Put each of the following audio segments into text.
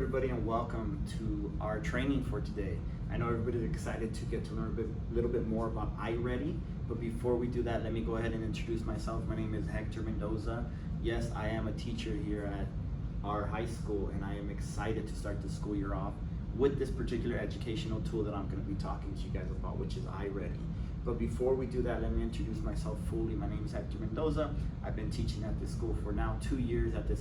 everybody, and welcome to our training for today. I know everybody's excited to get to learn a little bit more about iReady, but before we do that, let me go ahead and introduce myself. My name is Hector Mendoza. Yes, I am a teacher here at our high school, and I am excited to start the school year off with this particular educational tool that I'm going to be talking to you guys about, which is iReady. But before we do that, let me introduce myself fully. My name is Hector Mendoza. I've been teaching at this school for now 2 years, at this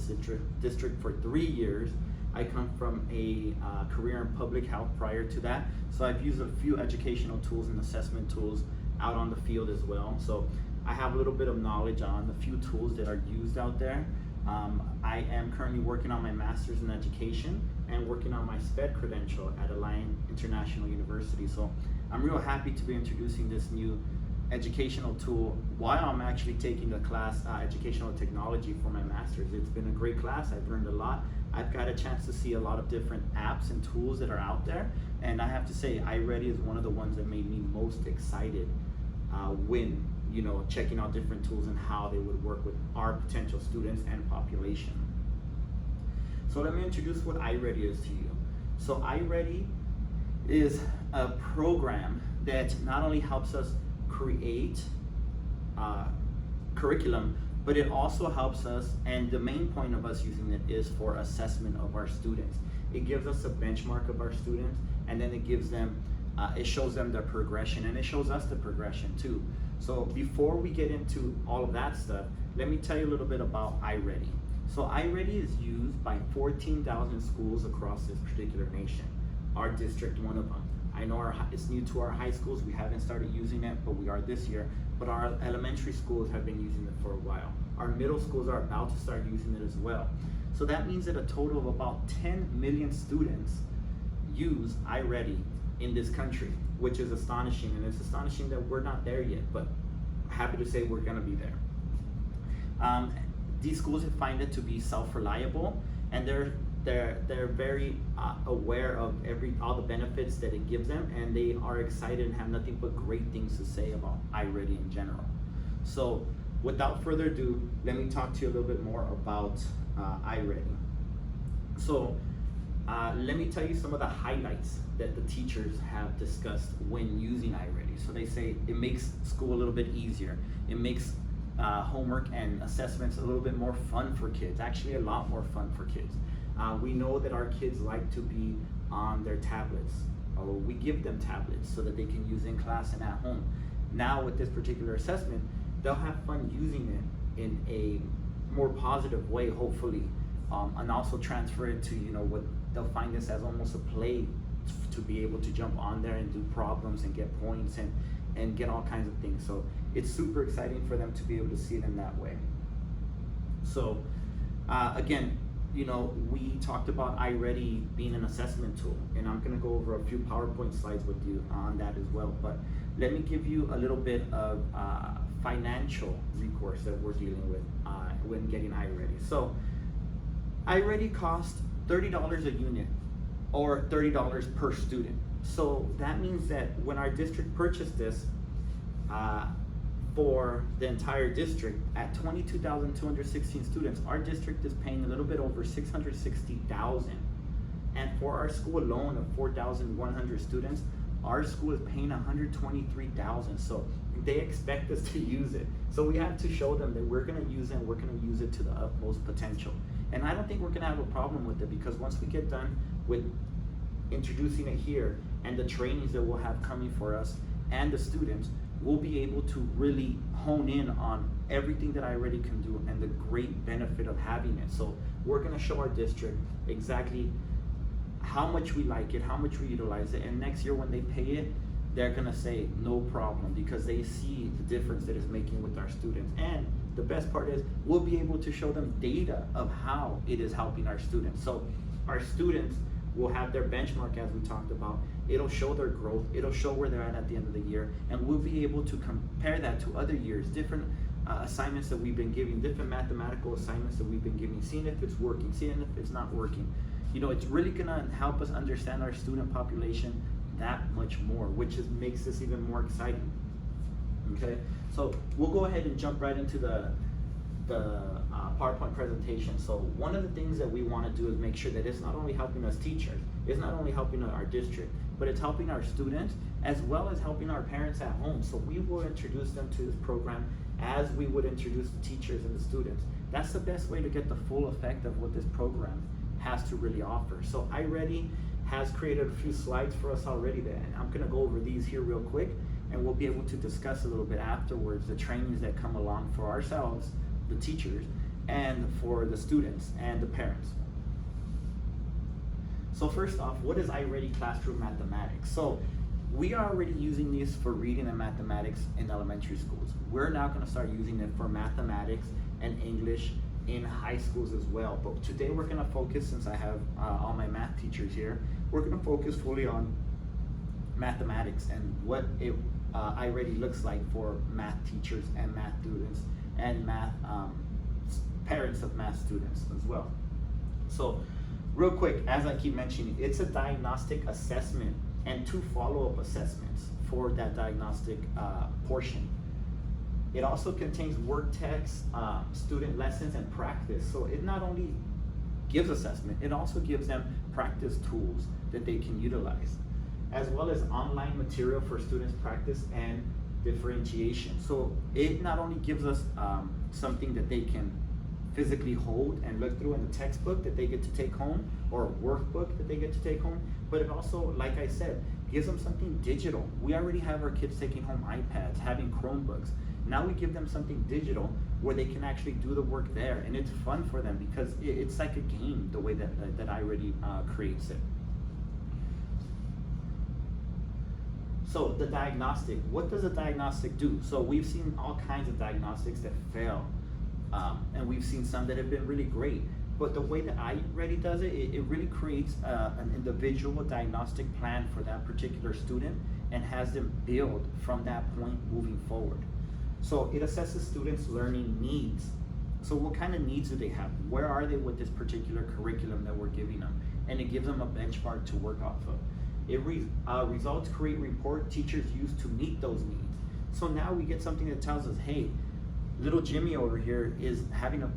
district for 3 years. I come from a career in public health prior to that, so I've used a few educational tools and assessment tools out on the field as well. So I have a little bit of knowledge on the few tools that are used out there. I am currently working on my master's in education and working on my SPED credential at Alliant International University. So I'm real happy to be introducing this new educational tool while I'm actually taking the class Educational Technology for my master's. It's been a great class. I've learned a lot. I've got a chance to see a lot of different apps and tools that are out there, and I have to say iReady is one of the ones that made me most excited when checking out different tools and how they would work with our potential students and population. So let me introduce what iReady is to you. So iReady is a program that not only helps us create curriculum, but it also helps us, and the main point of us using it is for assessment of our students. It gives us a benchmark of our students, and then it gives them, it shows them their progression, and it shows us the progression too. So before we get into all of that stuff, let me tell you a little bit about iReady. So iReady is used by 14,000 schools across this particular nation. Our district, one of them. I know it's new to our high schools. We haven't started using it, but we are this year. But our elementary schools have been using it for a while. Our middle schools are about to start using it as well. So that means that a total of about 10 million students use iReady in this country, which is astonishing. And it's astonishing that we're not there yet, but happy to say we're gonna be there. These schools find it to be self-reliable, and they're very aware of all the benefits that it gives them, and they are excited and have nothing but great things to say about iReady in general. So without further ado, let me talk to you a little bit more about iReady. So let me tell you some of the highlights that the teachers have discussed when using iReady. So they say it makes school a little bit easier. It makes homework and assessments a little bit more fun for kids, actually a lot more fun for kids. We know that our kids like to be on their tablets, or we give them tablets so that they can use in class and at home. Now with this particular assessment, they'll have fun using it in a more positive way, hopefully, and also transfer it to, what they'll find this as almost a play to be able to jump on there and do problems and get points and get all kinds of things. So it's super exciting for them to be able to see it in that way. So again, we talked about iReady being an assessment tool, and I'm going to go over a few PowerPoint slides with you on that as well. But let me give you a little bit of financial recourse that we're dealing with when getting iReady. So iReady costs $30 a unit, or $30 per student. So that means that when our district purchased this for the entire district at 22,216 students, our district is paying a little bit over $660,000. And for our school alone of 4,100 students, our school is paying $123,000. So they expect us to use it. So we have to show them that we're gonna use it, and we're gonna use it to the utmost potential. And I don't think we're gonna have a problem with it, because once we get done with introducing it here and the trainings that we'll have coming for us and the students, we'll be able to really hone in on everything that iReady can do and the great benefit of having it. So we're gonna show our district exactly how much we like it, how much we utilize it, and next year when they pay it, they're gonna say no problem, because they see the difference that it's making with our students. And the best part is we'll be able to show them data of how it is helping our students. So our students will have their benchmark, as we talked about. It'll show their growth, it'll show where they're at the end of the year, and we'll be able to compare that to other years, different assignments that we've been giving, different mathematical assignments that we've been giving, seeing if it's working, seeing if it's not working. It's really gonna help us understand our student population that much more, which makes this even more exciting. Okay, so we'll go ahead and jump right into the PowerPoint presentation. So one of the things that we want to do is make sure that it's not only helping us teachers, it's not only helping our district, but it's helping our students as well as helping our parents at home. So we will introduce them to this program as we would introduce the teachers and the students. That's the best way to get the full effect of what this program has to really offer. So iReady has created a few slides for us already there, and I'm gonna go over these here real quick, and we'll be able to discuss a little bit afterwards the trainings that come along for ourselves, the teachers, and for the students and the parents. So first off, what is iReady Classroom Mathematics? So we are already using this for reading and mathematics in elementary schools. We're now gonna start using it for mathematics and English in high schools as well. But today we're gonna focus, since I have all my math teachers here, we're gonna focus fully on mathematics and what iReady looks like for math teachers and math students and math parents of math students as well. So real quick, as I keep mentioning, it's a diagnostic assessment and 2 follow-up assessments for that diagnostic portion. It also contains work text, student lessons, and practice. So it not only gives assessment, it also gives them practice tools that they can utilize, as well as online material for students' practice and differentiation. So it not only gives us something that they can physically hold and look through in the textbook that they get to take home, or a workbook that they get to take home, but it also, like I said, gives them something digital. We already have our kids taking home iPads, having Chromebooks. Now we give them something digital where they can actually do the work there, and it's fun for them because it's like a game the way that iReady creates it. So the diagnostic, what does a diagnostic do? So we've seen all kinds of diagnostics that fail, and we've seen some that have been really great. But the way that iReady does it, it really creates an individual diagnostic plan for that particular student and has them build from that point moving forward. So it assesses students' learning needs. So what kind of needs do they have? Where are they with this particular curriculum that we're giving them? And it gives them a benchmark to work off of. Results create report teachers use to meet those needs. So now we get something that tells us, hey, little Jimmy over here is having a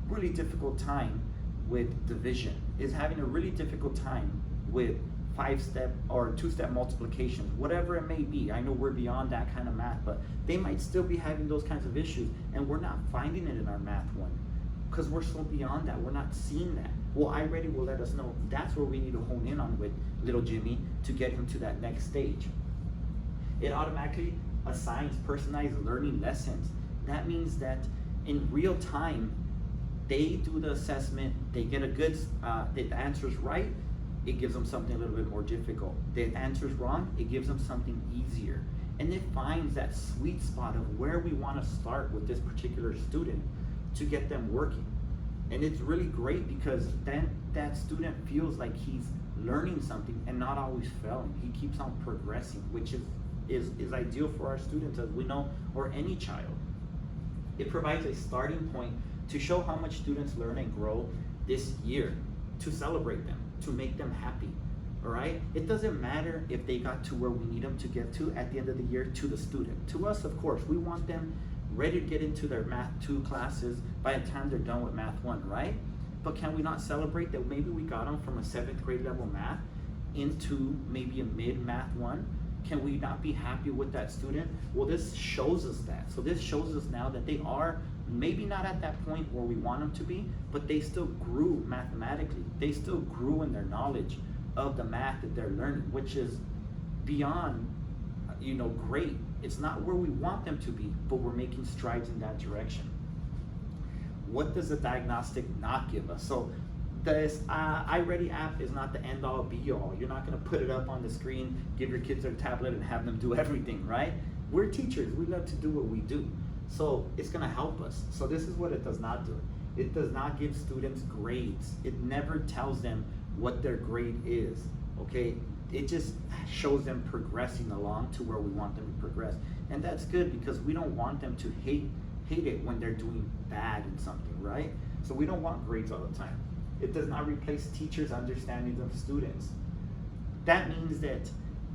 really difficult time with division, is having a really difficult time with 5-step or 2-step multiplications, whatever it may be. I know we're beyond that kind of math, but they might still be having those kinds of issues, and we're not finding it in our math one because we're so beyond that. We're not seeing that. Well, iReady will let us know that's where we need to hone in on with little Jimmy to get him to that next stage. It automatically assigns personalized learning lessons. That means that in real time, they do the assessment, they get a good, the answer's right, it gives them something a little bit more difficult. The answer's wrong, it gives them something easier. And it finds that sweet spot of where we want to start with this particular student to get them working. And it's really great because then that student feels like he's learning something and not always failing. He keeps on progressing, which is ideal for our students, as we know, or any child. It provides a starting point to show how much students learn and grow this year, to celebrate them, to make them happy, all right? It doesn't matter if they got to where we need them to get to at the end of the year to the student. To us, of course, we want them ready to get into their Math 2 classes by the time they're done with Math 1, right? But can we not celebrate that maybe we got them from a 7th grade level math into maybe a mid Math 1? Can we not be happy with that student? Well, this shows us that. So this shows us now that they are maybe not at that point where we want them to be, but they still grew mathematically. They still grew in their knowledge of the math that they're learning, which is beyond, great. It's not where we want them to be, but we're making strides in that direction. What does the diagnostic not give us? So this iReady app is not the end all be all. You're not gonna put it up on the screen, give your kids their tablet and have them do everything, right? We're teachers, we love to do what we do. So it's gonna help us. So this is what it does not do. It does not give students grades. It never tells them what their grade is, okay? It just shows them progressing along to where we want them to progress. And that's good because we don't want them to hate it when they're doing bad in something, right? So we don't want grades all the time. It does not replace teachers' understandings of students. That means that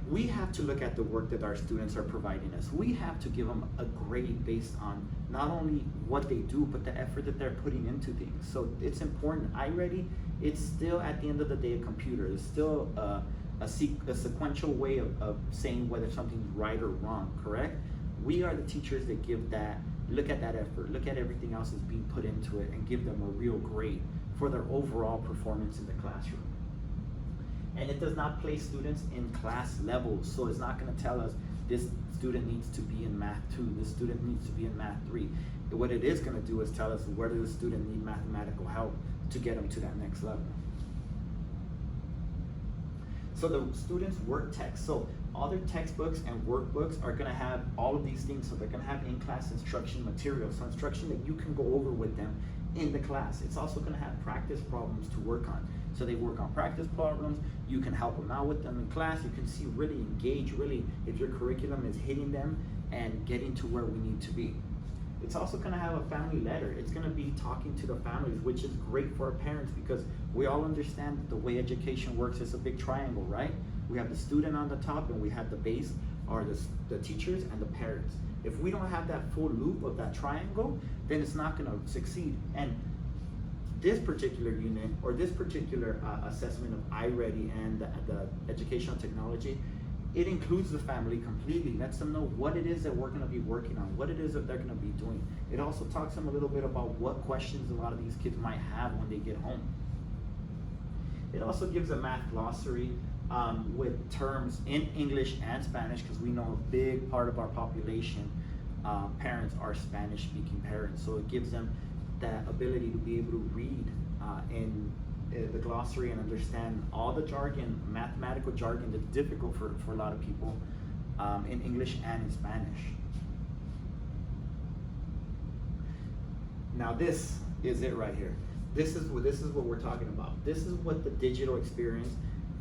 we have to look at the work that our students are providing us. We have to give them a grade based on not only what they do, but the effort that they're putting into things. So it's important. iReady, it's still at the end of the day a computer. It's still a sequential way of saying whether something's right or wrong, correct? We are the teachers that give that, look at that effort, look at everything else that's being put into it, and give them a real grade for their overall performance in the classroom. And it does not place students in class levels, so it's not going to tell us this student needs to be in math 2, this student needs to be in math 3. What it is going to do is tell us where does the student need mathematical help to get them to that next level. So the students' work text. So all their textbooks and workbooks are going to have all of these things. So they're going to have in-class instruction material, so instruction that you can go over with them in the class. It's also going to have practice problems to work on. So they work on practice problems. You can help them out with them in class. You can see, really engage, really, if your curriculum is hitting them and getting to where we need to be. It's also going to have a family letter. It's going to be talking to the families, which is great for our parents because we all understand that the way education works is a big triangle, right? We have the student on the top and we have the base, or the teachers and the parents. If we don't have that full loop of that triangle, then it's not going to succeed. And this particular unit, or this particular assessment of iReady and the educational technology, it includes the family completely, lets them know what it is that we're going to be working on, what it is that they're going to be doing. It also talks to them a little bit about what questions a lot of these kids might have when they get home. It also gives a math glossary with terms in English and Spanish, because we know a big part of our population, parents, are Spanish-speaking parents. So it gives them that ability to be able to read in the glossary and understand all the jargon, mathematical jargon that's difficult for a lot of people in English and in Spanish. Now this is it right here. This is what we're talking about. This is what the digital experience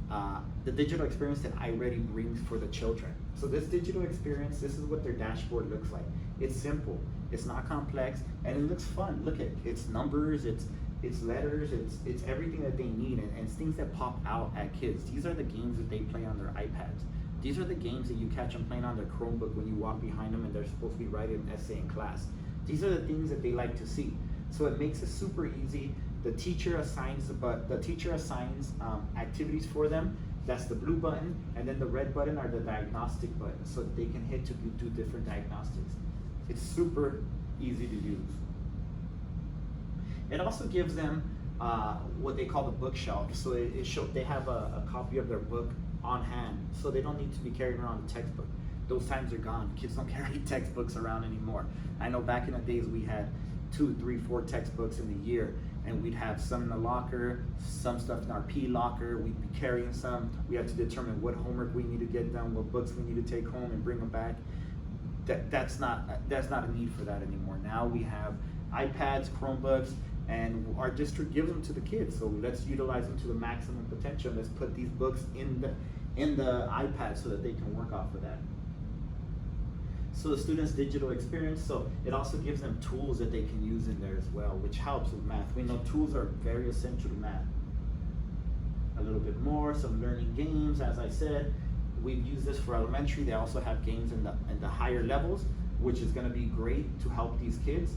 that iReady brings for the children. So this digital experience, this is what their dashboard looks like. It's simple, it's not complex, and it looks fun. Look at it. It's numbers, it's letters, it's everything that they need, and it's things that pop out at kids. These are the games that they play on their iPads. These are the games that you catch them playing on their Chromebook when you walk behind them and they're supposed to be writing an essay in class. These are the things that they like to see. So it makes it super easy. The teacher assigns activities for them. That's the blue button, and then the red button are the diagnostic buttons, so they can hit to do different diagnostics. It's super easy to use. It also gives them what they call the bookshelf. So they have a copy of their book on hand, so they don't need to be carrying around a textbook. Those times are gone. Kids don't carry textbooks around anymore. I know back in the days we had 2, 3, 4 textbooks in the year, and we'd have some in the locker, some stuff in our P locker. We'd be carrying some. We had to determine what homework we need to get done, what books we need to take home and bring them back. That's not a need for that anymore. Now we have iPads, Chromebooks, and our district gives them to the kids. So let's utilize them to the maximum potential. Let's put these books in the iPad so that they can work off of that. So the students' digital experience, so it also gives them tools that they can use in there as well, which helps with math. We know tools are very essential to math. A little bit more, some learning games, as I said. We've used this for elementary. They also have games in the higher levels, which is gonna be great to help these kids.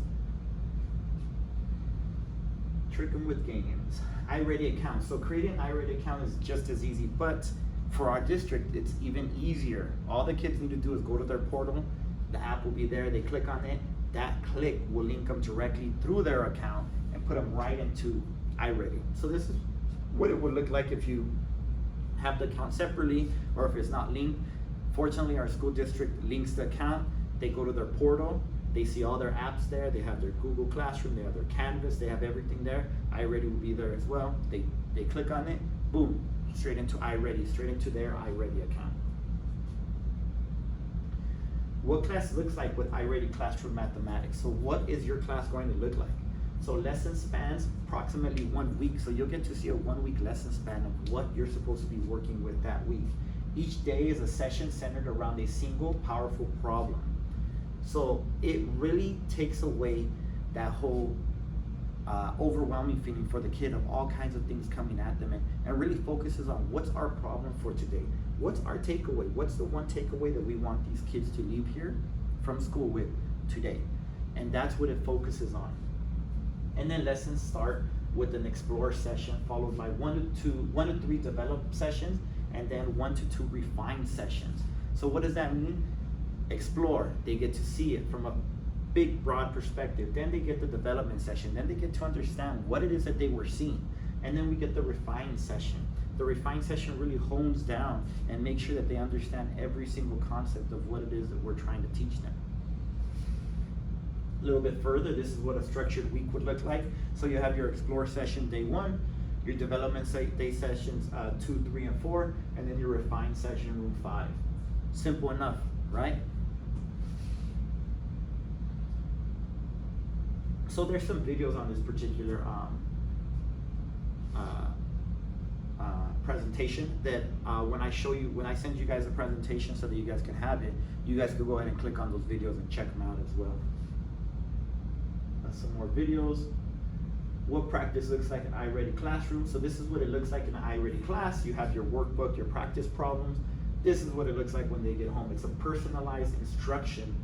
Trick them with games. iReady account. So creating an iReady account is just as easy, but for our district, it's even easier. All the kids need to do is go to their portal. The app will be there. They click on it. That click will link them directly through their account and put them right into iReady. So this is what it would look like if you have the account separately, or if it's not linked. Fortunately, our school district links the account. They go to their portal. They see all their apps there. They have their Google Classroom. They have their Canvas. They have everything there. iReady will be there as well. They click on it. Boom. Straight into iReady. Straight into their iReady account. What class looks like with iReady Classroom Mathematics. So what is your class going to look like? So lesson spans approximately 1 week. So you'll get to see a 1 week lesson span of what you're supposed to be working with that week. Each day is a session centered around a single powerful problem. So it really takes away that whole overwhelming feeling for the kid of all kinds of things coming at them, and really focuses on what's our problem for today. What's our takeaway? What's the one takeaway that we want these kids to leave here from school with today? And that's what it focuses on. And then lessons start with an explore session, followed by 1 to 3 develop sessions, and then 1 to 2 refine sessions. So what does that mean? Explore, they get to see it from a big broad perspective. Then they get the development session. Then they get to understand what it is that they were seeing. And then we get the refine session. The refine session really hones down and makes sure that they understand every single concept of what it is that we're trying to teach them. A little bit further, this is what a structured week would look like. So you have your explore session day 1, your development day sessions 2, 3, and 4, and then your refine session room 5. Simple enough, right? So there's some videos on this particular presentation that when I send you guys a presentation so that you guys can have it, you guys can go ahead and click on those videos and check them out as well. Some more videos. What practice looks like in iReady Classroom. So this is what it looks like in an iReady class. You have your workbook, your practice problems. This is what it looks like when they get home. It's a personalized instruction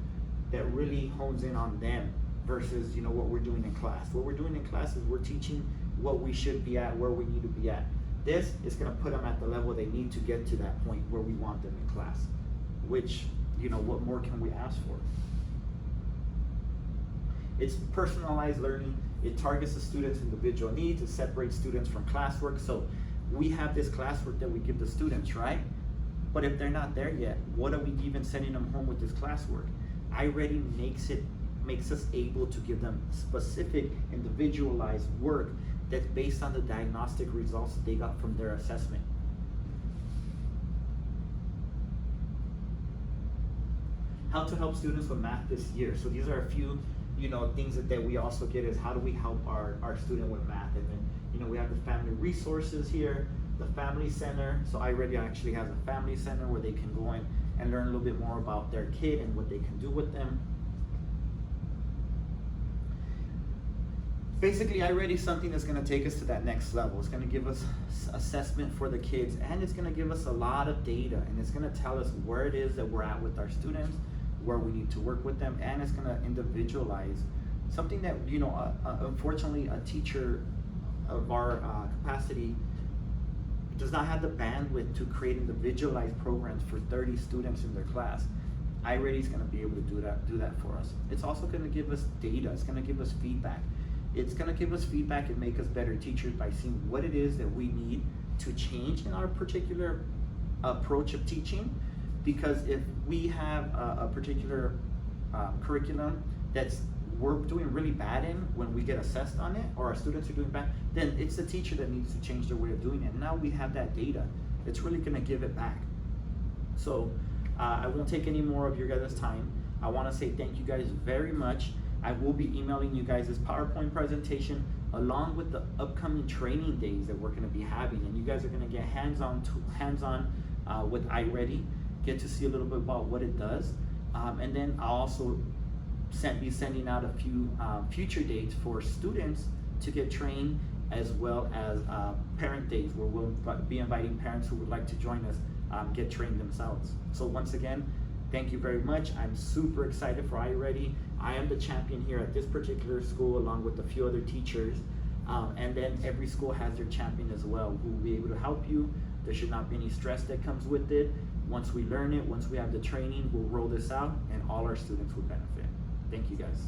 that really hones in on them versus what we're doing in class. What we're doing in class is we're teaching what we should be at, where we need to be at. This is going to put them at the level they need to get to that point where we want them in class, which, what more can we ask for? It's personalized learning. It targets the students' individual needs. It separates students from classwork. So we have this classwork that we give the students, right? But if they're not there yet, what are we even sending them home with this classwork? iReady makes us able to give them specific, individualized work that's based on the diagnostic results that they got from their assessment. How to help students with math this year. So these are a few things that we also get is how do we help our student with math. And then we have the family resources here, the family center. So iReady actually has a family center where they can go in and learn a little bit more about their kid and what they can do with them. Basically, iReady is something that's going to take us to that next level. It's going to give us assessment for the kids, and it's going to give us a lot of data, and it's going to tell us where it is that we're at with our students, where we need to work with them, and it's going to individualize something that unfortunately a teacher of our capacity does not have the bandwidth to create individualized programs for 30 students in their class. iReady is going to be able to do that for us. It's also going to give us data. It's going to give us feedback. It's going to give us feedback and make us better teachers by seeing what it is that we need to change in our particular approach of teaching. Because if we have a particular curriculum that's we're doing really bad in when we get assessed on it, or our students are doing bad, then it's the teacher that needs to change their way of doing it. And now we have that data. It's really going to give it back. So I won't take any more of your guys' time. I want to say thank you guys very much. I will be emailing you guys this PowerPoint presentation along with the upcoming training days that we're going to be having, and you guys are going to get hands-on with iReady, get to see a little bit about what it does, and then I'll also be sending out a few future dates for students to get trained, as well as parent days where we'll be inviting parents who would like to join us get trained themselves. So once again, thank you very much. I'm super excited for iReady. I am the champion here at this particular school along with a few other teachers. And then every school has their champion as well who will be able to help you. There should not be any stress that comes with it. Once we learn it, once we have the training, we'll roll this out and all our students will benefit. Thank you guys.